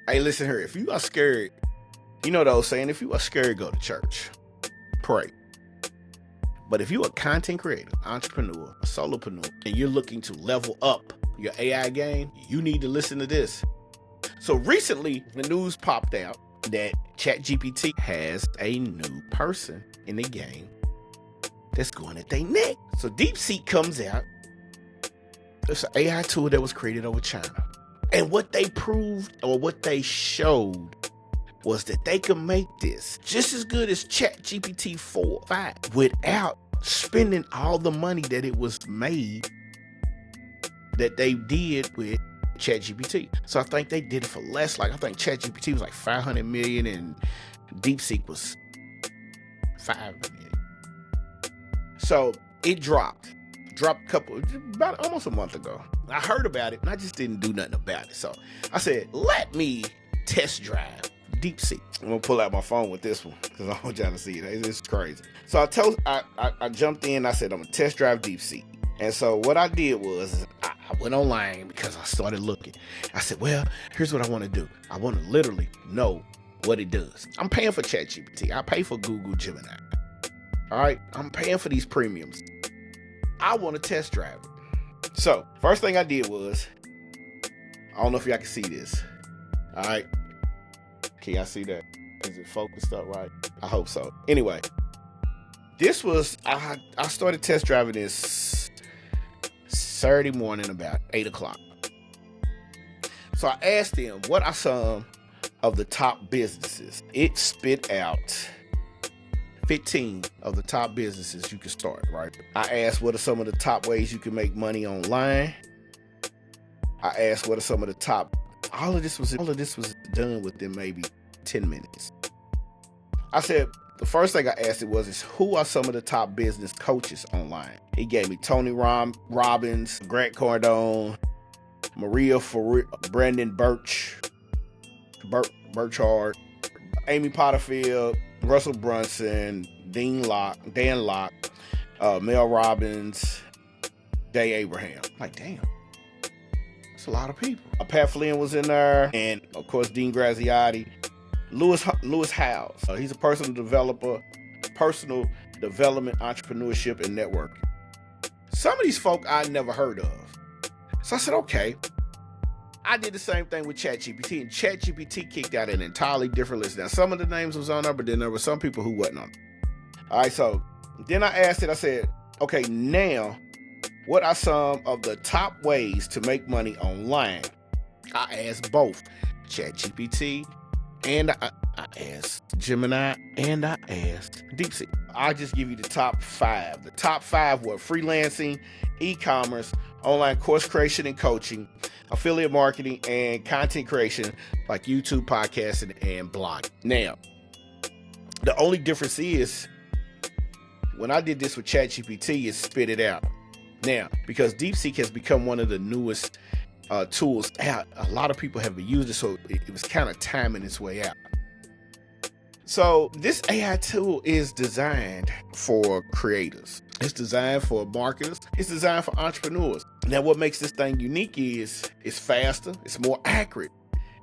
Hey, listen here. If you are scared, you know those saying, if you are scared, go to church. Pray. But if you're a content creator, entrepreneur, a solopreneur, and you're looking to level up your AI game, you need to listen to this. So recently, the news popped out that ChatGPT has a new person in the game that's going at their neck. So DeepSeek comes out. It's an AI tool that was created over China. And what they proved, or what they showed, was that they could make this just as good as ChatGPT 4.5 without spending all the money that it was made, that they did with ChatGPT. So I think they did it for less. Like, I think ChatGPT was like 500 million and DeepSeek was 5 million. So it dropped about almost a month ago. I heard about it and I just didn't do nothing about it. So I said, let me test drive DeepSeek. I'm gonna pull out my phone with this one because I want y'all to see it. It's crazy. So I jumped in. I said, I'm gonna test drive DeepSeek. And so what I did was I went online because I started looking. I said, well, here's what I want to do. I want to literally know what it does. I'm paying for ChatGPT. I pay for Google Gemini. All right, I'm paying for these premiums. I want to test drive it. So first thing I did was, I don't know if y'all can see this. All right. Can y'all see that? Is it focused up right? I hope so. Anyway, this was, I started test driving this Saturday morning about 8 o'clock. So I asked them, what are some of the top businesses? It spit out 15 of the top businesses you can start, right? I asked, what are some of the top ways you can make money online? I asked, what are some of the top, all of this was done within maybe 10 minutes. I said, the first thing I asked it was, who are some of the top business coaches online? He gave me Tony Robbins, Grant Cardone, Maria Ferrer, Brandon Burchard, Amy Potterfield, Russell Brunson, Dan Locke, Mel Robbins, Jay Abraham. Like, damn. That's a lot of people. Pat Flynn was in there, and of course Dean Graziosi, Lewis Howes. He's a personal developer, personal development, entrepreneurship, and networking. Some of these folk I never heard of. So I said, okay. I did the same thing with ChatGPT, and ChatGPT kicked out an entirely different list. Now, some of the names was on there, but then there were some people who wasn't on it. All right, so then I asked it, I said, okay, now, what are some of the top ways to make money online? I asked both ChatGPT and I asked Gemini and I asked DeepSeek. I'll just give you the top 5. The top 5 were freelancing, e-commerce, online course creation and coaching, affiliate marketing, and content creation like YouTube, podcasting, and blogging. Now, the only difference is when I did this with ChatGPT, it spit it out. Now, because DeepSeek has become one of the newest tools out, a lot of people have been using it, so it was kind of timing its way out. So this AI tool is designed for creators. It's designed for marketers. It's designed for entrepreneurs. Now, what makes this thing unique is it's faster. It's more accurate.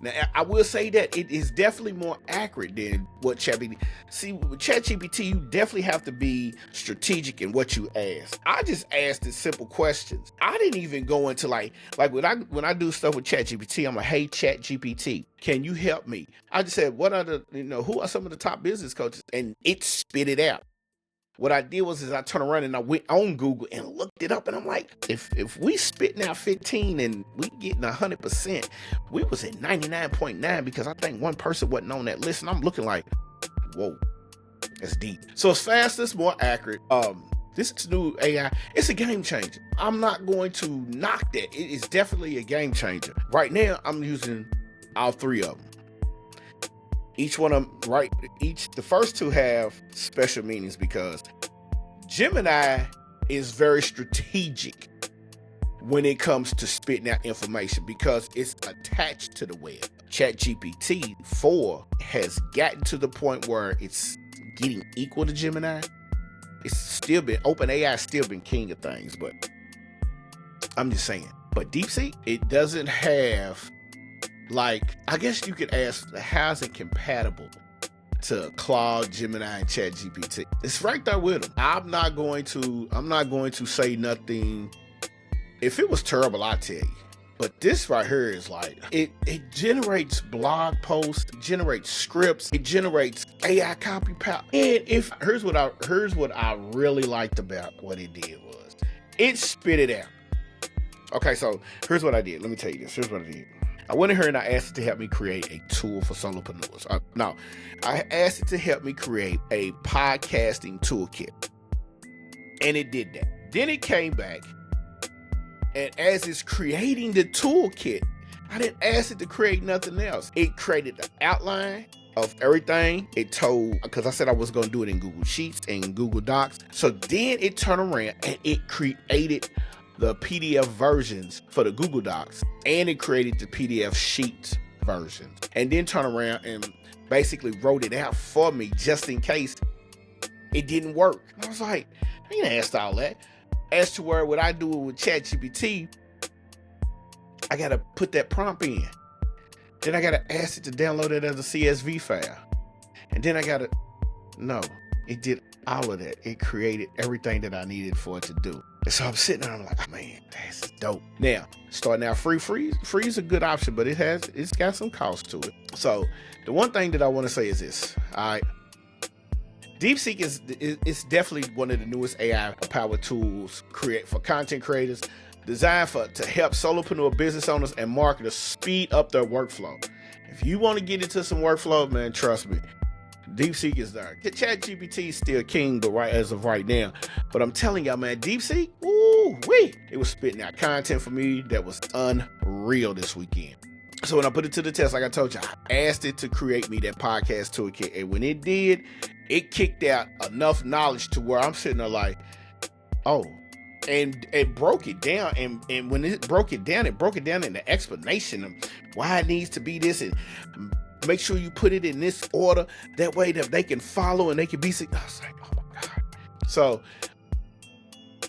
Now, I will say that it is definitely more accurate than what ChatGPT. See, with ChatGPT, you definitely have to be strategic in what you ask. I just asked it simple questions. I didn't even go into like when I do stuff with ChatGPT, I'm like, hey, ChatGPT, can you help me? I just said, what are who are some of the top business coaches? And it spit it out. What I did was I turned around and I went on Google and looked it up, and I'm like, if we spitting out 15 and we getting 100%, we was at 99.9 because I think one person wasn't on that list, and I'm looking like, whoa, that's deep. So it's faster, it's more accurate. This new AI, it's a game changer. I'm not going to knock that. It is definitely a game changer. Right now, I'm using all 3 of them. Each one of them, the first 2 have special meanings because Gemini is very strategic when it comes to spitting out information because it's attached to the web. ChatGPT 4 has gotten to the point where it's getting equal to Gemini. It's still been, OpenAI has still been king of things, but I'm just saying. But DeepSeek, it doesn't have Like, I guess you could ask, how's it compatible to Claude, Gemini, and ChatGPT? It's right there with them. I'm not going to say nothing. If it was terrible, I'd tell you. But this right here is like, it generates blog posts, it generates scripts, it generates AI copy paste. And here's what I really liked about what it did was it spit it out. Okay, so here's what I did. Let me tell you this. Here's what I did. I went in here and I asked it to help me create a tool for solopreneurs. I asked it to help me create a podcasting toolkit. And it did that. Then it came back, and as it's creating the toolkit, I didn't ask it to create nothing else. It created the outline of everything. It told, because I said I was going to do it in Google Sheets and Google Docs. So then it turned around and it created the PDF versions for the Google Docs, and it created the PDF Sheets versions, and then turned around and basically wrote it out for me just in case it didn't work. And I was like, I ain't asked all that. As to where what I do with ChatGPT, I got to put that prompt in. Then I got to ask it to download it as a CSV file. And then no, it did all of that. It created everything that I needed for it to do. And so I'm sitting there, I'm like, oh, man, that's dope. Now, starting out free is a good option, but it's got some cost to it. So the one thing that I want to say is this, all right? DeepSeek is definitely one of the newest AI-powered tools for content creators, designed to help solopreneur business owners and marketers speed up their workflow. If you want to get into some workflow, man, trust me, DeepSeek is there. ChatGPT is still king, but as of right now. But I'm telling y'all, man, DeepSeek, it was spitting out content for me that was unreal this weekend. So when I put it to the test, like I told you, I asked it to create me that podcast toolkit. And when it did, it kicked out enough knowledge to where I'm sitting there like, oh, and it broke it down. And when it broke it down in the explanation of why it needs to be this, and make sure you put it in this order. That way that they can follow and they can be. I was like, oh my God. So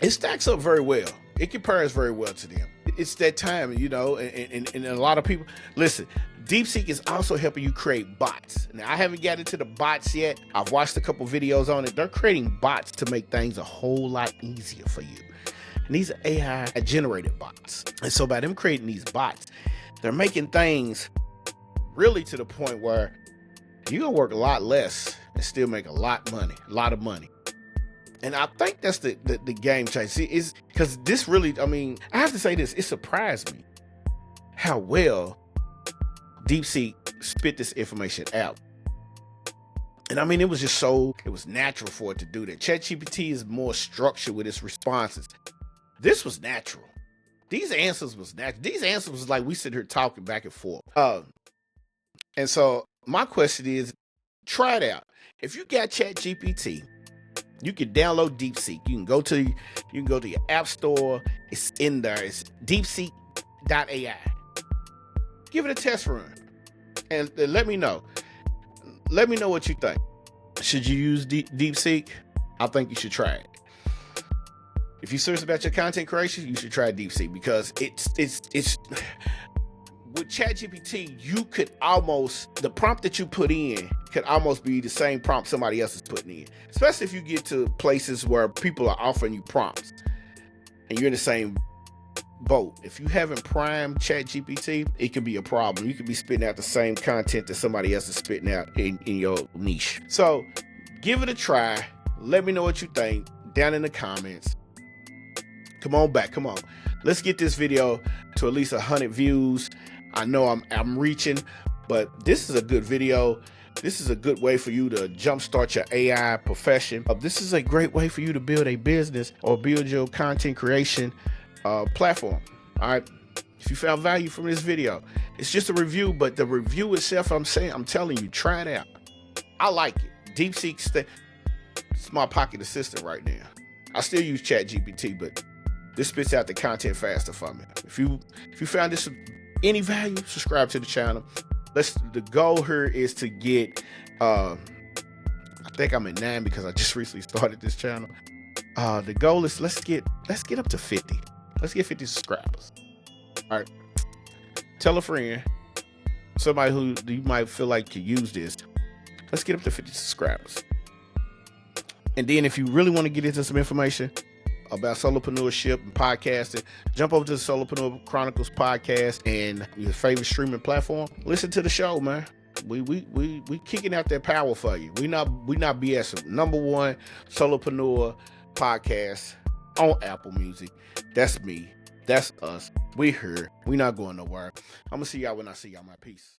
it stacks up very well. It compares very well to them. It's that time, and a lot of people, listen, DeepSeek is also helping you create bots. Now, I haven't gotten into the bots yet. I've watched a couple videos on it. They're creating bots to make things a whole lot easier for you. And these are AI-generated bots. And so by them creating these bots, they're making things really to the point where you're going to work a lot less and still make a lot of money. And I think that's the game change. See, is because this really, I have to say this, it surprised me how well DeepSeek spit this information out. And it was it was natural for it to do that. ChatGPT is more structured with its responses. This was natural. These answers was natural. These answers was like we sit here talking back and forth. And so my question is, try it out. If you got ChatGPT, you can download DeepSeek. You can go to your app store. It's in there. It's DeepSeek.ai. Give it a test run, and let me know. Let me know what you think. Should you use DeepSeek? I think you should try it. If you're serious about your content creation, you should try DeepSeek, because it's with ChatGPT, you could the prompt that you put in could almost be the same prompt somebody else is putting in. Especially if you get to places where people are offering you prompts and you're in the same boat. If you haven't primed ChatGPT, it can be a problem. You could be spitting out the same content that somebody else is spitting out in your niche. So give it a try. Let me know what you think down in the comments. Come on back. Come on. Let's get this video to at least 100 views. I know I'm reaching, but this is a good video. This is a good way for you to jumpstart your AI profession. This is a great way for you to build a business or build your content creation platform. All right. If you found value from this video, it's just a review, but the review itself, I'm telling you, try it out. I like it. DeepSeek, it's my pocket assistant right now. I still use ChatGPT, but this spits out the content faster for me. If you found this any value, subscribe to the channel. The goal here is to get I think I'm at 9 because I just recently started this channel. The goal is let's get up to 50. Let's get 50 subscribers. All right. Tell a friend. somebody who you might feel like could use this. Let's get up to 50 subscribers. And then if you really want to get into some information about solopreneurship and podcasting, jump over to the Solopreneur Chronicles podcast and your favorite streaming platform. Listen to the show, man. We kicking out that power for you. We not BSing. Number one solopreneur podcast on Apple Music. That's me. That's us. We here. We not going nowhere. I'm gonna see y'all when I see y'all. My peace.